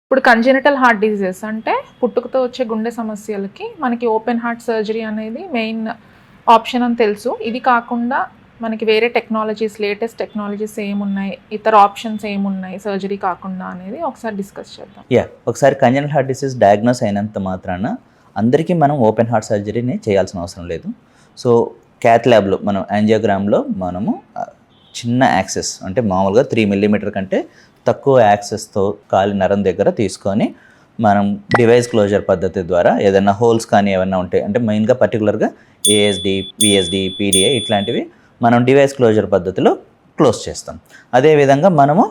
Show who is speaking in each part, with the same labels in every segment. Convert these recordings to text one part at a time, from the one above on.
Speaker 1: ఇప్పుడు congenital heart diseases అంటే పుట్టుకతో వచ్చే గుండె సమస్యలకి మనకి ఓపెన్ హార్ట్ సర్జరీ అనేది మెయిన్ ఆప్షన్ అని తెలుసు. ఇది కాకుండా మనకి వేరే టెక్నాలజీస్, లేటెస్ట్ టెక్నాలజీస్ ఏమున్నాయి, ఇతర ఆప్షన్స్ ఏమున్నాయి సర్జరీ కాకుండా అనేది ఒకసారి డిస్కస్ చేద్దాం.
Speaker 2: ఒకసారి కంజెనిటల్ హార్ట్ డిసీజ్ డయాగ్నోస్ అయినంత మాత్రాన అందరికీ మనం ఓపెన్ హార్ట్ సర్జరీని చేయాల్సిన అవసరం లేదు. సో క్యాత్ ల్యాబ్లో మనం యాంజియోగ్రామ్లో మనము చిన్న యాక్సెస్ అంటే మామూలుగా 3 మిల్లీమీటర్ కంటే తక్కువ యాక్సెస్తో కాలి నరం దగ్గర తీసుకొని మనం డివైస్ క్లోజర్ పద్ధతి ద్వారా ఏదైనా హోల్స్ కానీ ఏమైనా ఉంటాయి అంటే మెయిన్గా పర్టికులర్గా ఏఎస్డి, విఎస్డి, పీడిఏ ఇట్లాంటివి మనం డివైస్ క్లోజర్ పద్ధతిలో క్లోజ్ చేస్తాం. అదేవిధంగా మనము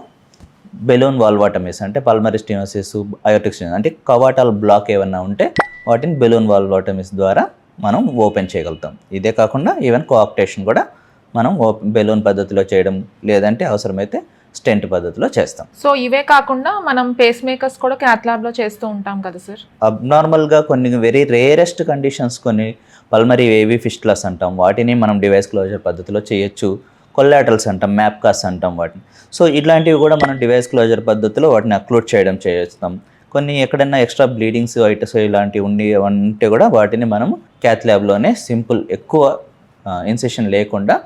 Speaker 2: బెలూన్ వాల్వాటమీస్ అంటే పల్మరీ స్టెనోసిస్, అయోర్టిక్ స్టెనోసిస్ అంటే కవాటాల్ బ్లాక్ ఏమన్నా ఉంటే వాటిని బెలూన్ వాల్వాటమీస్ ద్వారా మనం ఓపెన్ చేయగలుగుతాం. ఇదే కాకుండా ఈవెన్ కోఆప్టేషన్ కూడా మనం బెలూన్ పద్ధతిలో చేయడం, లేదంటే అవసరమైతే స్టెంట్ పద్ధతిలో చేస్తాం.
Speaker 1: సో ఇవే కాకుండా మనం పేస్ మేకర్స్ కూడా క్యాత్ ల్యాబ్లో చేస్తూ ఉంటాం కదా సార్.
Speaker 2: అబ్నార్మల్గా కొన్ని వెరీ రేరెస్ట్ కండిషన్స్, కొన్ని పల్మరీ వేవీ ఫిస్టులాస్ అంటాం, వాటిని మనం డివైస్ క్లోజర్ పద్ధతిలో చేయొచ్చు. కొల్లాటరల్స్ అంటాం, మ్యాప్కాస్ అంటాం వాటిని. సో ఇట్లాంటివి కూడా మనం డివైస్ క్లోజర్ పద్ధతిలో వాటిని అక్లూడ్ చేయడం చేస్తాం. కొన్ని ఎక్కడైనా ఎక్స్ట్రా బ్లీడింగ్స్, ఐటస్ ఇలాంటివి ఉంటే కూడా వాటిని మనం క్యాత్ ల్యాబ్లోనే సింపుల్, ఎక్కువ ఇన్సెషన్ లేకుండా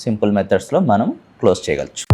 Speaker 2: సింపుల్ మెథడ్స్లో మనం క్లోజ్ చేయగలచ్చు.